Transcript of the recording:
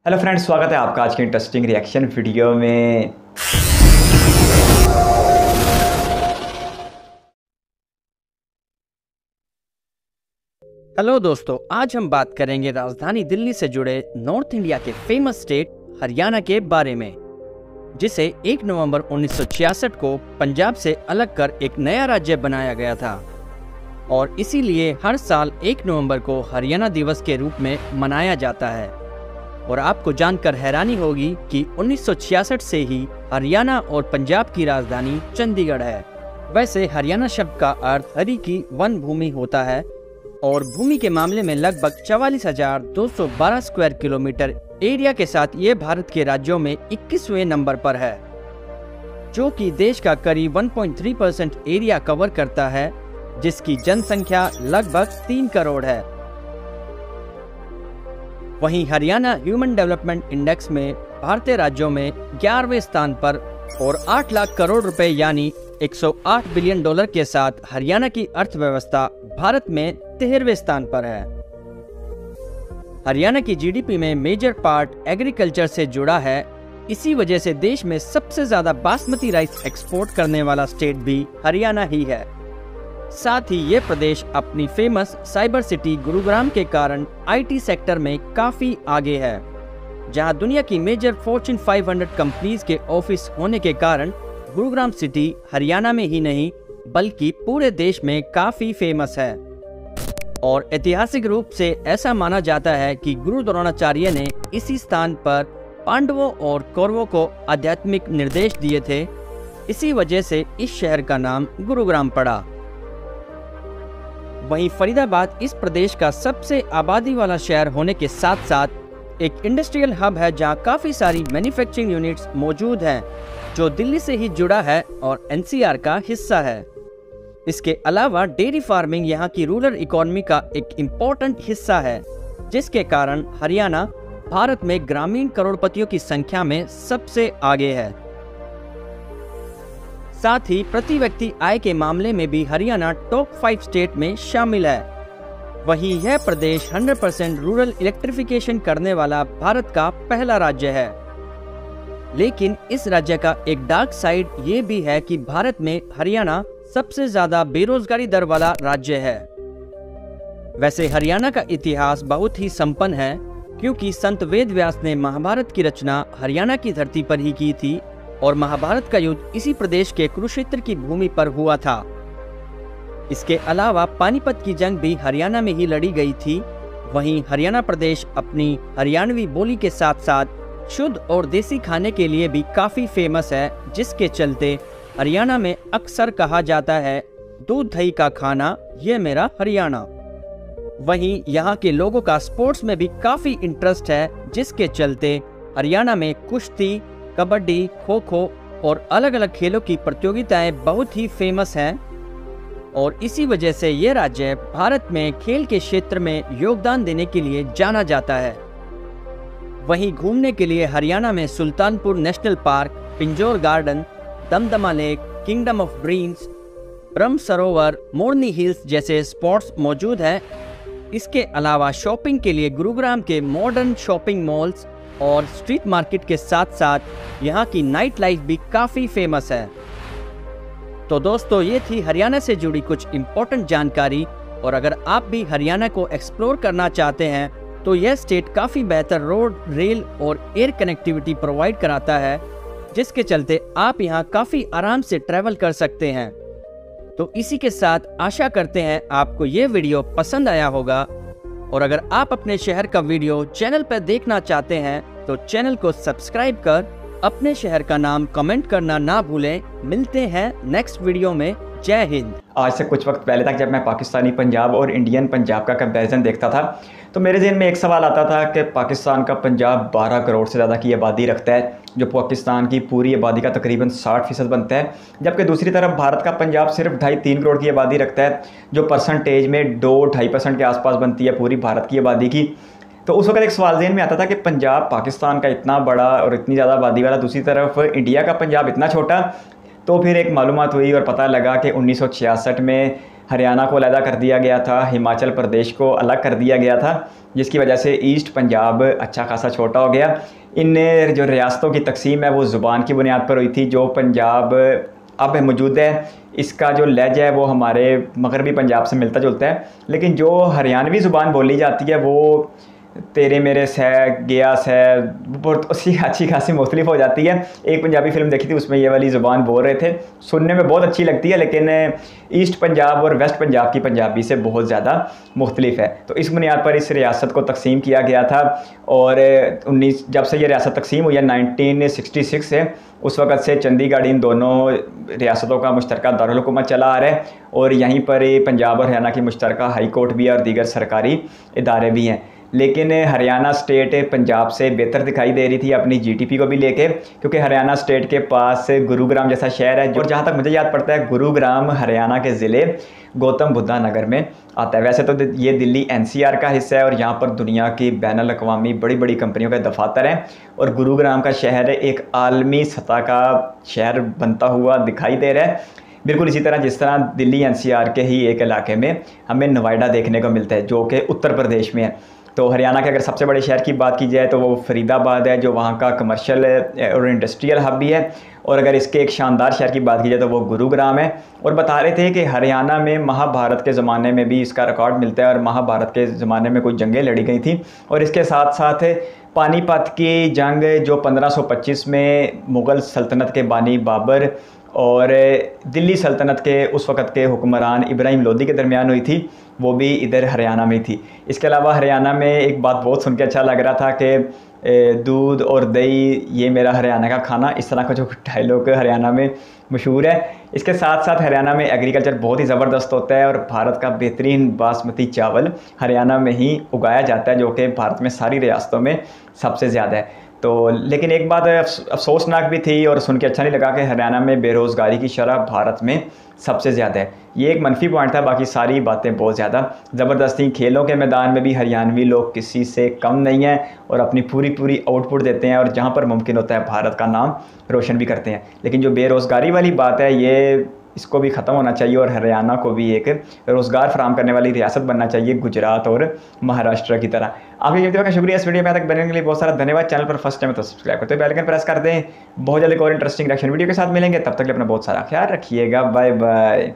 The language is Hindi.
हेलो फ्रेंड्स, स्वागत है आपका आज के इंटरेस्टिंग रिएक्शन वीडियो में। हेलो दोस्तों, आज हम बात करेंगे राजधानी दिल्ली से जुड़े नॉर्थ इंडिया के फेमस स्टेट हरियाणा के बारे में, जिसे 1 नवंबर 1966 को पंजाब से अलग कर एक नया राज्य बनाया गया था और इसीलिए हर साल 1 नवंबर को हरियाणा दिवस के रूप में मनाया जाता है। और आपको जानकर हैरानी होगी कि 1966 से ही हरियाणा और पंजाब की राजधानी चंडीगढ़ है। वैसे हरियाणा शब्द का अर्थ हरि की वन भूमि होता है और भूमि के मामले में लगभग 44,212 स्क्वायर किलोमीटर एरिया के साथ ये भारत के राज्यों में 21वें नंबर पर है, जो कि देश का करीब 1.3% एरिया कवर करता है, जिसकी जनसंख्या लगभग 3 करोड़ है। वहीं हरियाणा ह्यूमन डेवलपमेंट इंडेक्स में भारतीय राज्यों में 11वें स्थान पर और 8 लाख करोड़ रुपए यानी 108 बिलियन डॉलर के साथ हरियाणा की अर्थव्यवस्था भारत में 13वें स्थान पर है। हरियाणा की जीडीपी में मेजर पार्ट एग्रीकल्चर से जुड़ा है। इसी वजह से देश में सबसे ज्यादा बासमती राइस एक्सपोर्ट करने वाला स्टेट भी हरियाणा ही है। साथ ही ये प्रदेश अपनी फेमस साइबर सिटी गुरुग्राम के कारण आईटी सेक्टर में काफी आगे है, जहां दुनिया की मेजर फॉर्च्यून 500 कंपनीज के ऑफिस होने के कारण गुरुग्राम सिटी हरियाणा में ही नहीं बल्कि पूरे देश में काफी फेमस है। और ऐतिहासिक रूप से ऐसा माना जाता है कि गुरु द्रोणाचार्य ने इसी स्थान पर पांडवों और कौरवों को आध्यात्मिक निर्देश दिए थे। इसी वजह से इस शहर का नाम गुरुग्राम पड़ा। वहीं फरीदाबाद इस प्रदेश का सबसे आबादी वाला शहर होने के साथ साथ एक इंडस्ट्रियल हब है, जहां काफी सारी मैन्युफैक्चरिंग यूनिट्स मौजूद हैं, जो दिल्ली से ही जुड़ा है और एनसीआर का हिस्सा है। इसके अलावा डेयरी फार्मिंग यहाँ की रूरल इकोनॉमी का एक इम्पोर्टेंट हिस्सा है, जिसके कारण हरियाणा भारत में ग्रामीण करोड़पतियों की संख्या में सबसे आगे है। साथ ही प्रति व्यक्ति आय के मामले में भी हरियाणा टॉप 5 स्टेट में शामिल है। वहीं यह प्रदेश 100% रूरल इलेक्ट्रिफिकेशन करने वाला भारत का पहला राज्य है। लेकिन इस राज्य का एक डार्क साइड ये भी है कि भारत में हरियाणा सबसे ज्यादा बेरोजगारी दर वाला राज्य है। वैसे हरियाणा का इतिहास बहुत ही संपन्न है, क्योंकि संत वेद व्यास ने महाभारत की रचना हरियाणा की धरती पर ही की थी और महाभारत का युद्ध इसी प्रदेश के कुरुक्षेत्र की भूमि पर हुआ था। इसके अलावा पानीपत की जंग भी हरियाणा में ही लड़ी गई थी। वहीं हरियाणा प्रदेश अपनी हरियाणवी बोली के साथ साथ शुद्ध और देसी खाने के लिए भी काफी फेमस है, जिसके चलते हरियाणा में अक्सर कहा जाता है दूध दही का खाना ये मेरा हरियाणा। वहीं यहाँ के लोगों का स्पोर्ट्स में भी काफी इंटरेस्ट है, जिसके चलते हरियाणा में कुश्ती, कबड्डी, खो खो और अलग अलग खेलों की प्रतियोगिताएं बहुत ही फेमस हैं और इसी वजह से ये राज्य भारत में खेल के क्षेत्र में योगदान देने के लिए जाना जाता है। वहीं घूमने के लिए हरियाणा में Sultanpur national park, Pinjore garden, Damdama lake, kingdom of dreams, Brahma Sarovar, Morni hills जैसे स्पॉट्स मौजूद हैं। इसके अलावा शॉपिंग के लिए गुरुग्राम के मॉडर्न शॉपिंग मॉल्स और स्ट्रीट मार्केट के साथ साथ यहाँ की नाइट लाइफ भी काफी फेमस है। तो दोस्तों, ये थी हरियाणा से जुड़ी कुछ इम्पोर्टेंट जानकारी। और अगर आप भी हरियाणा को एक्सप्लोर करना चाहते हैं तो यह स्टेट काफी बेहतर रोड, रेल और एयर कनेक्टिविटी प्रोवाइड कराता है, जिसके चलते आप यहाँ काफी आराम से ट्रैवल कर सकते हैं। तो इसी के साथ आशा करते हैं आपको ये वीडियो पसंद आया होगा। और अगर आप अपने शहर का वीडियो चैनल पर देखना चाहते हैं तो चैनल को सब्सक्राइब कर अपने शहर का नाम कमेंट करना ना भूलें। मिलते हैं नेक्स्ट वीडियो में। जय हिंद। आज से कुछ वक्त पहले तक जब मैं पाकिस्तानी पंजाब और इंडियन पंजाब का कंपैरिजन देखता था तो मेरे ज़हन में एक सवाल आता था कि पाकिस्तान का पंजाब 12 करोड़ से ज़्यादा की आबादी रखता है, जो पाकिस्तान की पूरी आबादी का तकरीबन 60% बनता है। जबकि दूसरी तरफ भारत का पंजाब सिर्फ 2.5-3 करोड़ की आबादी रखता है, जो परसेंटेज में 2-2.5% के आसपास बनती है पूरी भारत की आबादी की। तो उस वक्त एक सवाल ज़हन में आता था कि पंजाब पाकिस्तान का इतना बड़ा और इतनी ज़्यादा आबादी वाला, दूसरी तरफ इंडिया का पंजाब इतना छोटा। तो फिर एक मालूमात हुई और पता लगा कि 1966 में हरियाणा को अलग कर दिया गया था, हिमाचल प्रदेश को अलग कर दिया गया था, जिसकी वजह से ईस्ट पंजाब अच्छा खासा छोटा हो गया। इन जो रियासतों की तकसीम है वो ज़ुबान की बुनियाद पर हुई थी। जो पंजाब अब मौजूद है इसका जो लहजा है वो हमारे मगरबी पंजाब से मिलता जुलता है, लेकिन जो हरियाणवी ज़ुबान बोली जाती है वो तेरे मेरे से गया से बहुत अच्छी खासी मुख्तलिफ हो जाती है। एक पंजाबी फिल्म देखी थी, उसमें ये वाली ज़ुबान बोल रहे थे, सुनने में बहुत अच्छी लगती है, लेकिन ईस्ट पंजाब और वेस्ट पंजाब की पंजाबी से बहुत ज़्यादा मुख्तलिफ है। तो इस बुनियाद पर इस रियासत को तकसीम किया गया था। और जब से ये रियासत तकसीम हुई है 1966 से, उस वक़्त से चंडीगढ़ इन दोनों रियासतों का मुश्तरका दारुल हुकूमत चला आ रहा है, और यहीं पर पंजाब और हरियाणा की मुश्तरका हाई कोर्ट भी है और दीगर सरकारी इदारे भी हैं। लेकिन हरियाणा स्टेट पंजाब से बेहतर दिखाई दे रही थी अपनी जीडीपी को भी लेके, क्योंकि हरियाणा स्टेट के पास गुरुग्राम जैसा शहर है, और जहाँ तक मुझे याद पड़ता है गुरुग्राम हरियाणा के ज़िले गौतम बुद्धा नगर में आता है। वैसे तो ये दिल्ली एनसीआर का हिस्सा है और यहाँ पर दुनिया की बैनुल अक़वामी बड़ी बड़ी कंपनियों के दफातर हैं, और गुरुग्राम का शहर एक आलमी सतह का शहर बनता हुआ दिखाई दे रहा है। बिल्कुल इसी तरह जिस तरह दिल्ली एनसीआर के ही एक इलाके में हमें नोएडा देखने को मिलता है, जो कि उत्तर प्रदेश में है। तो हरियाणा के अगर सबसे बड़े शहर की बात की जाए तो वो फरीदाबाद है, जो वहाँ का कमर्शियल और इंडस्ट्रियल हब भी है। और अगर इसके एक शानदार शहर की बात की जाए तो वो गुरुग्राम है। और बता रहे थे कि हरियाणा में महाभारत के ज़माने में भी इसका रिकॉर्ड मिलता है, और महाभारत के ज़माने में कुछ जंगें लड़ी गई थी। और इसके साथ साथ पानीपत की जंग जो 1525 में मुग़ल सल्तनत के बानी बाबर और दिल्ली सल्तनत के उस वक़्त के हुक्मरान इब्राहिम लोदी के दरमियान हुई थी, वो भी इधर हरियाणा में थी। इसके अलावा हरियाणा में एक बात बहुत सुन के अच्छा लग रहा था कि दूध और दही ये मेरा हरियाणा का खाना, इस तरह का जो डायलॉग हरियाणा में मशहूर है। इसके साथ साथ हरियाणा में एग्रीकल्चर बहुत ही ज़बरदस्त होता है, और भारत का बेहतरीन बासमती चावल हरियाणा में ही उगाया जाता है, जो कि भारत में सारी रियासतों में सबसे ज़्यादा है। तो लेकिन एक बात अफसोसनाक भी थी और सुन के अच्छा नहीं लगा कि हरियाणा में बेरोज़गारी की शरह भारत में सबसे ज़्यादा है। ये एक मनफी पॉइंट था, बाकी सारी बातें बहुत ज़्यादा ज़बरदस्त थी। खेलों के मैदान में भी हरियाणवी लोग किसी से कम नहीं हैं और अपनी पूरी आउटपुट देते हैं, और जहाँ पर मुमकिन होता है भारत का नाम रोशन भी करते हैं। लेकिन जो बेरोज़गारी वाली बात है, ये इसको भी ख़त्म होना चाहिए, और हरियाणा को भी एक रोज़गार फराहम करने वाली रियासत बनना चाहिए, गुजरात और महाराष्ट्र की तरह। आपके कीमती वक्त का शुक्रिया इस वीडियो में तक बनने के लिए बहुत सारा धन्यवाद। चैनल पर फर्स्ट टाइम तो सब्सक्राइब करते बेल आइकन प्रेस कर दें। बहुत जल्द एक और इंटरेस्टिंग रिएक्शन वीडियो के साथ मिलेंगे, तब तक के अपना बहुत सारा ख्याल रखिएगा। Bye bye.